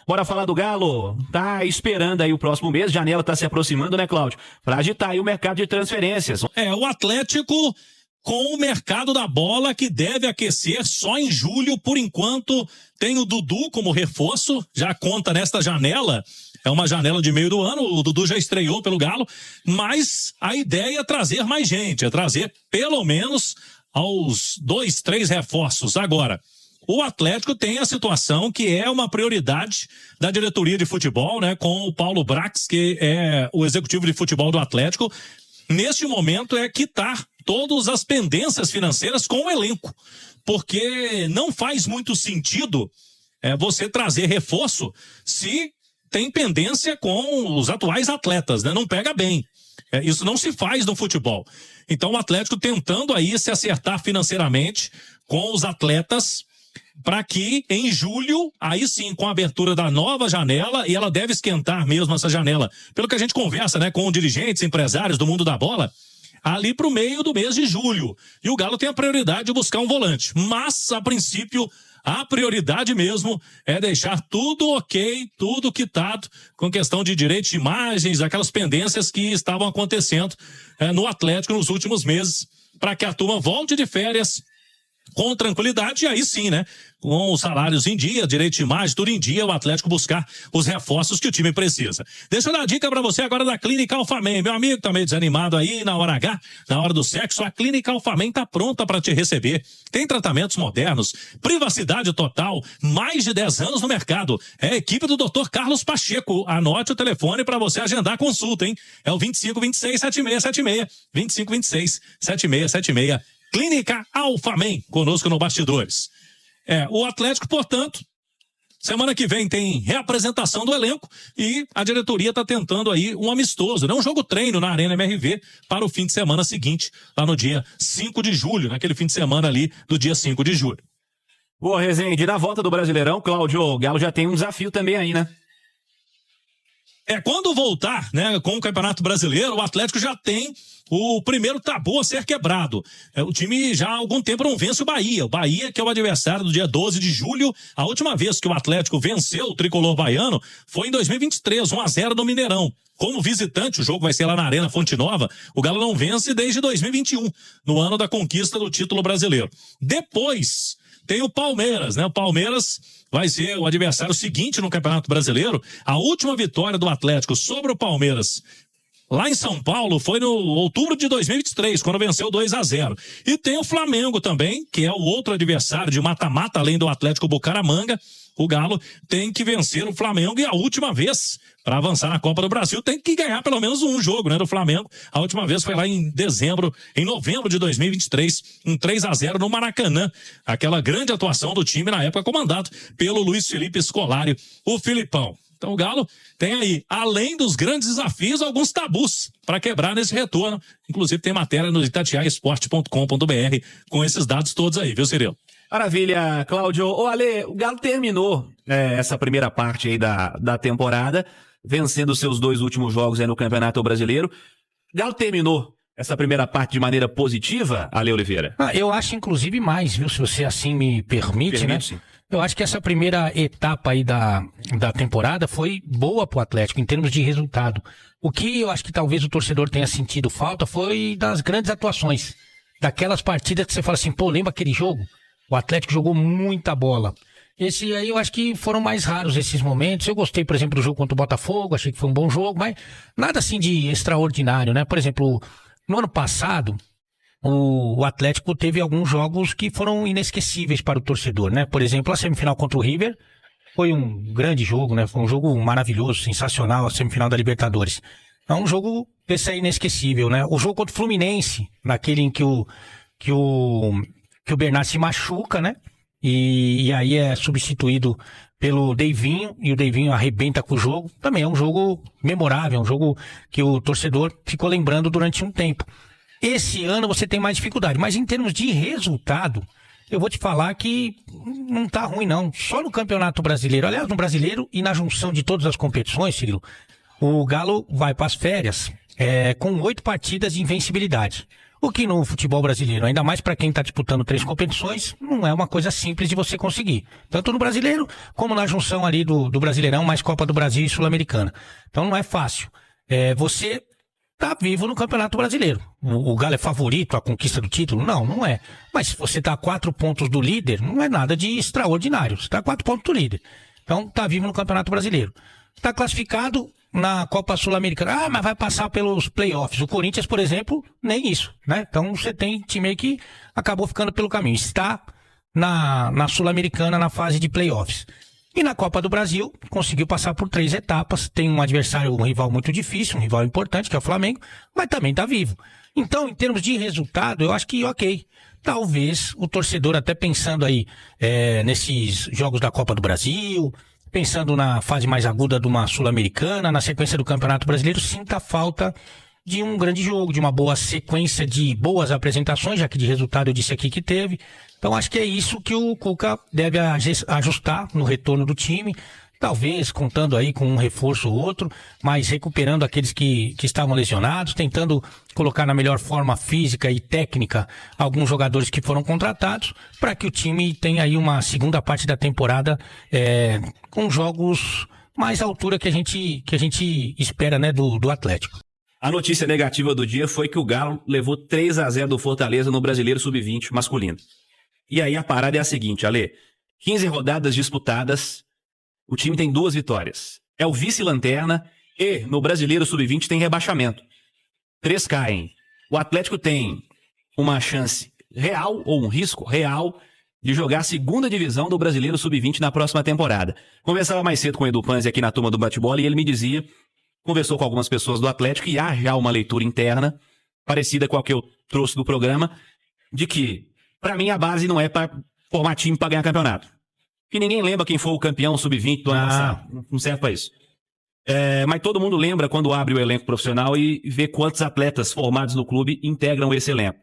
Bora falar do Galo? Tá esperando aí o próximo mês, janela tá se aproximando, né, Cláudio? Pra agitar aí o mercado de transferências. O Atlético com o mercado da bola que deve aquecer só em julho, por enquanto tem o Dudu como reforço, já conta nesta janela, é uma janela de meio do ano, o Dudu já estreou pelo Galo, mas a ideia é trazer mais gente, é trazer pelo menos aos 2, 3 reforços. Agora, o Atlético tem a situação que é uma prioridade da diretoria de futebol, né, com o Paulo Brax, que é o executivo de futebol do Atlético. Neste momento é quitar todas as pendências financeiras com o elenco, porque não faz muito sentido você trazer reforço se tem pendência com os atuais atletas, né? Não pega bem. Isso não se faz no futebol. Então o Atlético tentando aí se acertar financeiramente com os atletas para que em julho, aí sim, com a abertura da nova janela, e ela deve esquentar mesmo essa janela, pelo que a gente conversa, né, com dirigentes, empresários do mundo da bola, ali para o meio do mês de julho. E o Galo tem a prioridade de buscar um volante. Mas, a princípio, a prioridade mesmo é deixar tudo ok, tudo quitado, com questão de direitos de imagens, aquelas pendências que estavam acontecendo no Atlético nos últimos meses, para que a turma volte de férias com tranquilidade, e aí sim, né? Com os salários em dia, direito de imagem, tudo em dia, o Atlético buscar os reforços que o time precisa. Deixa eu dar a dica pra você agora da Clínica Alphamen. Meu amigo tá meio desanimado aí na hora H, na hora do sexo, a Clínica Alphamen tá pronta pra te receber. Tem tratamentos modernos, privacidade total, mais de 10 anos no mercado. É a equipe do Dr. Carlos Pacheco. Anote o telefone pra você agendar a consulta, hein? É o 2526-7676. 2526-7676. Clínica Alphamen, conosco no Bastidores. O Atlético, portanto, semana que vem tem reapresentação do elenco e a diretoria está tentando aí um amistoso, né? Um jogo treino na Arena MRV para o fim de semana seguinte, lá no dia 5 de julho, naquele fim de semana ali do dia 5 de julho. Boa, Rezende, na volta do Brasileirão, Cláudio, o Galo já tem um desafio também aí, né? Quando voltar, né, com o Campeonato Brasileiro, o Atlético já tem o primeiro tabu a ser quebrado. O time já há algum tempo não vence o Bahia. O Bahia, que é o adversário do dia 12 de julho. A última vez que o Atlético venceu o tricolor baiano foi em 2023, 1-0 no Mineirão. Como visitante, o jogo vai ser lá na Arena Fonte Nova, o Galo não vence desde 2021, no ano da conquista do título brasileiro. Depois tem o Palmeiras, né? O Palmeiras vai ser o adversário seguinte no Campeonato Brasileiro. A última vitória do Atlético sobre o Palmeiras lá em São Paulo foi no outubro de 2023, quando venceu 2-0. E tem o Flamengo também, que é o outro adversário de mata-mata, além do Atlético Bucaramanga. O Galo tem que vencer o Flamengo e a última vez, para avançar na Copa do Brasil, tem que ganhar pelo menos um jogo, né, do Flamengo. A última vez foi lá em novembro de 2023, um 3-0 no Maracanã. Aquela grande atuação do time na época comandado pelo Luiz Felipe Scolari, o Filipão. Então o Galo tem aí, além dos grandes desafios, alguns tabus para quebrar nesse retorno. Inclusive tem matéria no itatiaesporte.com.br com esses dados todos aí, viu, Cirilo? Maravilha, Cláudio. Ale, o Galo terminou essa primeira parte aí da temporada, vencendo seus 2 últimos jogos aí no Campeonato Brasileiro. O Galo terminou essa primeira parte de maneira positiva, Ale Oliveira? Eu acho, inclusive, mais, viu? Se você assim me permite, né? Sim. Eu acho que essa primeira etapa aí da temporada foi boa pro Atlético, em termos de resultado. O que eu acho que talvez o torcedor tenha sentido falta foi das grandes atuações. Daquelas partidas que você fala assim, lembra aquele jogo? O Atlético jogou muita bola. Esse aí eu acho que foram mais raros esses momentos. Eu gostei, por exemplo, do jogo contra o Botafogo, achei que foi um bom jogo, mas nada assim de extraordinário, né? Por exemplo, no ano passado, o Atlético teve alguns jogos que foram inesquecíveis para o torcedor, né? Por exemplo, a semifinal contra o River foi um grande jogo, né? Foi um jogo maravilhoso, sensacional, a semifinal da Libertadores. É um jogo desse aí inesquecível, né? O jogo contra o Fluminense, naquele em que o Bernard se machuca, né? E aí é substituído pelo Deivinho, e o Deivinho arrebenta com o jogo. Também é um jogo memorável, um jogo que o torcedor ficou lembrando durante um tempo. Esse ano você tem mais dificuldade, mas em termos de resultado, eu vou te falar que não tá ruim não. Só no Campeonato Brasileiro, aliás, no Brasileiro e na junção de todas as competições, Cirilo, o Galo vai para as férias com 8 partidas de invencibilidade. O que no futebol brasileiro, ainda mais para quem está disputando 3 competições, não é uma coisa simples de você conseguir. Tanto no brasileiro, como na junção ali do Brasileirão, mais Copa do Brasil e Sul-Americana. Então não é fácil. Você tá vivo no Campeonato Brasileiro. O Galo é favorito à conquista do título? Não, não é. Mas se você tá a 4 pontos do líder, não é nada de extraordinário. Você tá a 4 pontos do líder. Então tá vivo no Campeonato Brasileiro. Tá classificado na Copa Sul-Americana. Mas vai passar pelos playoffs. O Corinthians, por exemplo, nem isso, né? Então você tem time aí que acabou ficando pelo caminho. Está na Sul-Americana na fase de playoffs. E na Copa do Brasil, conseguiu passar por 3 etapas. Tem um adversário, um rival muito difícil, um rival importante, que é o Flamengo, mas também tá vivo. Então, em termos de resultado, eu acho que ok. Talvez o torcedor, até pensando aí nesses jogos da Copa do Brasil, pensando na fase mais aguda de uma Sul-Americana, na sequência do Campeonato Brasileiro, sinta a falta de um grande jogo, de uma boa sequência de boas apresentações, já que de resultado eu disse aqui que teve. Então acho que é isso que o Cuca deve ajustar no retorno do time, talvez contando aí com um reforço ou outro, mas recuperando aqueles que estavam lesionados, tentando colocar na melhor forma física e técnica alguns jogadores que foram contratados, para que o time tenha aí uma segunda parte da temporada com jogos mais à altura que a gente espera, né, do Atlético. A notícia negativa do dia foi que o Galo levou 3-0 do Fortaleza no Brasileiro Sub-20 masculino. E aí a parada é a seguinte, Ale. 15 rodadas disputadas, o time tem 2 vitórias. É o vice-lanterna e no Brasileiro Sub-20 tem rebaixamento. 3 caem. O Atlético tem uma chance real, ou um risco real, de jogar a segunda divisão do Brasileiro Sub-20 na próxima temporada. Conversava mais cedo com o Edu Panzi aqui na turma do bate-bola e ele me dizia... Conversou com algumas pessoas do Atlético e há já uma leitura interna, parecida com a que eu trouxe do programa, de que, para mim, a base não é para formar time para ganhar campeonato. Que ninguém lembra quem foi o campeão sub-20 do ano passado. Não serve para isso. Mas todo mundo lembra quando abre o elenco profissional e vê quantos atletas formados no clube integram esse elenco.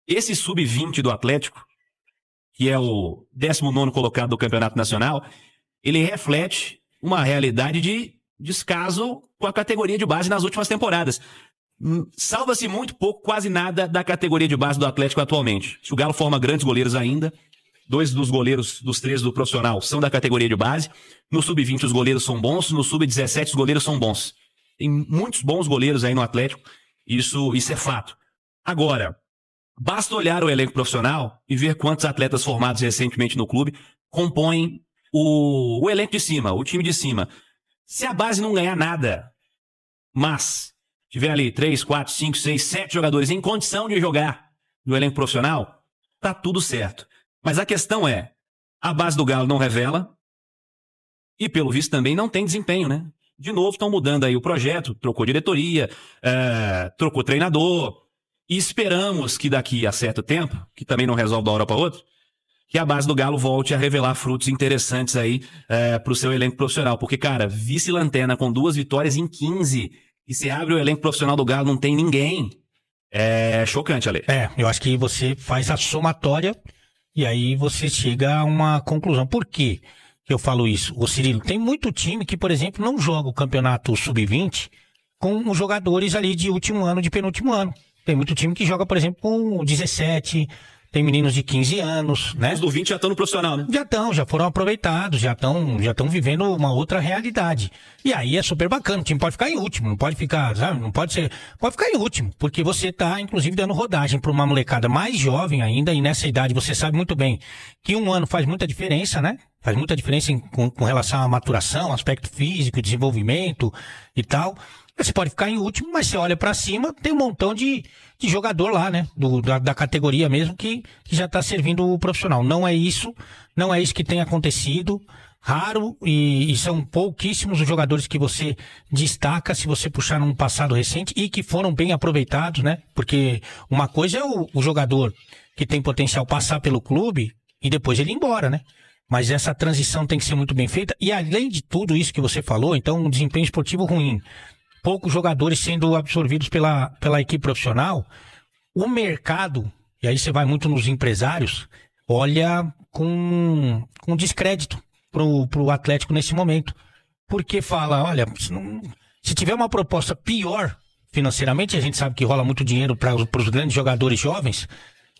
Esse sub-20 do Atlético, que é o 19º colocado do Campeonato Nacional, ele reflete uma realidade de descaso com a categoria de base nas últimas temporadas. Salva-se muito pouco, quase nada da categoria de base do Atlético atualmente. O Galo forma grandes goleiros ainda. 2 dos goleiros dos 3 do profissional são da categoria de base. No sub-20 os goleiros são bons, no sub-17 os goleiros são bons. Tem muitos bons goleiros aí no Atlético, isso é fato. Agora, basta olhar o elenco profissional e ver quantos atletas formados recentemente no clube compõem o elenco de cima, o time de cima. Se a base não ganhar nada, mas tiver ali 3, 4, 5, 6, 7 jogadores em condição de jogar no elenco profissional, tá tudo certo. Mas a questão é, a base do Galo não revela e, pelo visto, também não tem desempenho, né? De novo, estão mudando aí o projeto, trocou diretoria, trocou treinador, e esperamos que daqui a certo tempo, que também não resolve da hora para outra, que a base do Galo volte a revelar frutos interessantes aí pro seu elenco profissional. Porque, cara, vice-lanterna com 2 vitórias em 15, e se abre o elenco profissional do Galo, não tem ninguém. É chocante, Ale. Eu acho que você faz a somatória e aí você chega a uma conclusão. Por quê que eu falo isso? Ô Cirilo, tem muito time que, por exemplo, não joga o campeonato sub-20 com os jogadores ali de último ano, de penúltimo ano. Tem muito time que joga, por exemplo, com 17... Tem meninos de 15 anos, né? Os do 20 já estão no profissional, né? Já foram aproveitados, já estão vivendo uma outra realidade. E aí é super bacana, o time pode ficar em último, não pode ficar, sabe? Pode ficar em último, porque você tá, inclusive, dando rodagem para uma molecada mais jovem ainda, e nessa idade você sabe muito bem que um ano faz muita diferença, né? Faz muita diferença com relação à maturação, aspecto físico, desenvolvimento e tal. Você pode ficar em último, mas você olha pra cima, tem um montão de jogador lá, né? Da categoria mesmo que já tá servindo o profissional. Não é isso que tem acontecido. Raro e são pouquíssimos os jogadores que você destaca se você puxar num passado recente e que foram bem aproveitados, né? Porque uma coisa é o jogador que tem potencial passar pelo clube e depois ele ir embora, né? Mas essa transição tem que ser muito bem feita. E além de tudo isso que você falou, então um desempenho esportivo ruim, poucos jogadores sendo absorvidos pela equipe profissional, o mercado, e aí você vai muito nos empresários, olha com descrédito pro Atlético nesse momento. Porque fala, olha, se tiver uma proposta pior financeiramente, a gente sabe que rola muito dinheiro para os grandes jogadores jovens,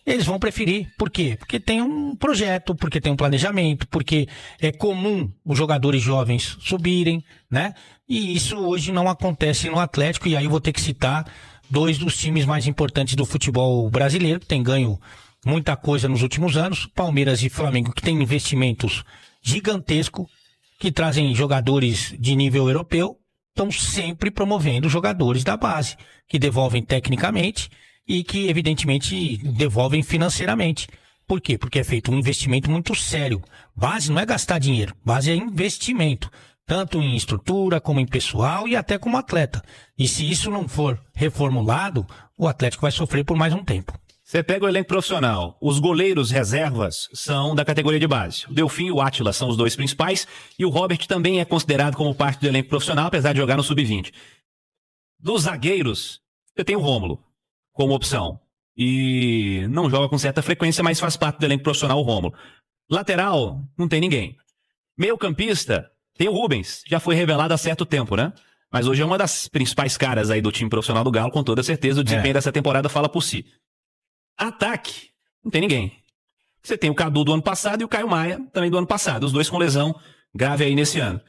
eles vão preferir. Por quê? Porque tem um projeto, porque tem um planejamento, porque é comum os jogadores jovens subirem, né? E isso hoje não acontece no Atlético, e aí eu vou ter que citar dois dos times mais importantes do futebol brasileiro, que tem ganho muita coisa nos últimos anos, Palmeiras e Flamengo, que tem investimentos gigantescos, que trazem jogadores de nível europeu, estão sempre promovendo jogadores da base, que devolvem tecnicamente e que, evidentemente, devolvem financeiramente. Por quê? Porque é feito um investimento muito sério. Base não é gastar dinheiro, base é investimento, tanto em estrutura, como em pessoal e até como atleta. E se isso não for reformulado, o Atlético vai sofrer por mais um tempo. Você pega o elenco profissional, os goleiros reservas são da categoria de base. O Delfim e o Átila são os dois principais, e o Robert também é considerado como parte do elenco profissional, apesar de jogar no sub-20. Dos zagueiros, eu tenho o Rômulo como opção. E não joga com certa frequência, mas faz parte do elenco profissional o Rômulo. Lateral, não tem ninguém. Meio-campista, tem o Rubens, já foi revelado há certo tempo, né? Mas hoje é uma das principais caras aí do time profissional do Galo, com toda certeza. O desempenho dessa temporada fala por si. Ataque, não tem ninguém. Você tem o Cadu do ano passado e o Caio Maia também do ano passado. Os dois com lesão grave aí nesse ano.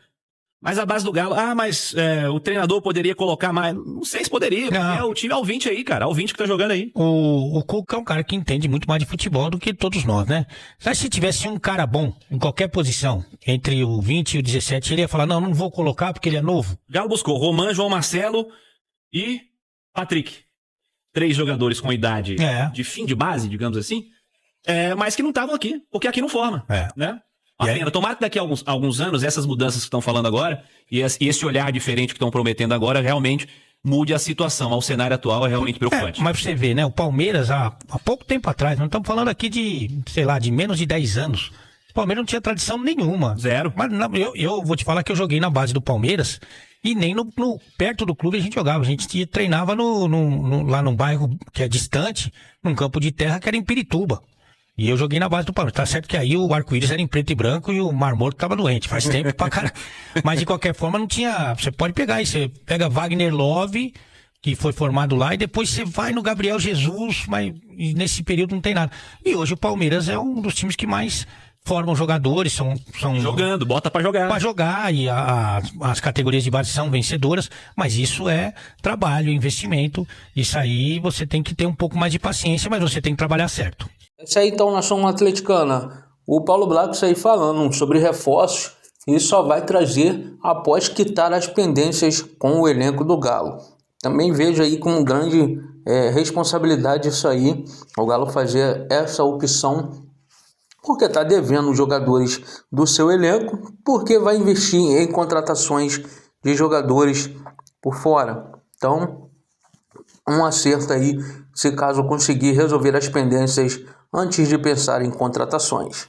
Mas a base do Galo, mas o treinador poderia colocar mais. Não sei se poderia, porque o time é o 20 aí, cara. É o 20 que tá jogando aí. O Cuca é um cara que entende muito mais de futebol do que todos nós, né? Mas se tivesse um cara bom em qualquer posição, entre o 20 e o 17, ele ia falar, não vou colocar porque ele é novo. Galo buscou Roman, João Marcelo e Patrick. 3 jogadores com idade de fim de base, digamos assim, mas que não estavam aqui, porque aqui não forma, né? Tomara que daqui a alguns anos, essas mudanças que estão falando agora, e esse olhar diferente que estão prometendo agora, realmente mude a situação. O cenário atual é realmente preocupante. Mas você vê, né? O Palmeiras, há pouco tempo atrás, nós estamos falando aqui de menos de 10 anos. O Palmeiras não tinha tradição nenhuma. Zero. Mas eu vou te falar que eu joguei na base do Palmeiras e nem perto do clube a gente jogava. A gente treinava lá num bairro que é distante, num campo de terra que era em Pirituba. E eu joguei na base do Palmeiras. Tá certo que aí o arco-íris era em preto e branco e o Mar Morto tava doente. Faz tempo pra caralho. Mas de qualquer forma não tinha... Você pode pegar aí. Você pega Wagner Love, que foi formado lá, e depois você vai no Gabriel Jesus, mas nesse período não tem nada. E hoje o Palmeiras é um dos times que mais formam jogadores, são jogando, bota pra jogar. Pra jogar, e as categorias de base são vencedoras, mas isso é trabalho, investimento. Isso aí você tem que ter um pouco mais de paciência, mas você tem que trabalhar certo. Essa aí então, nação atleticana. O Paulo Black aí falando sobre reforços, e só vai trazer após quitar as pendências com o elenco do Galo. Também vejo aí como grande responsabilidade isso aí, o Galo fazer essa opção, porque está devendo os jogadores do seu elenco, porque vai investir em contratações de jogadores por fora. Então, um acerto aí, se caso conseguir resolver as pendências antes de pensar em contratações.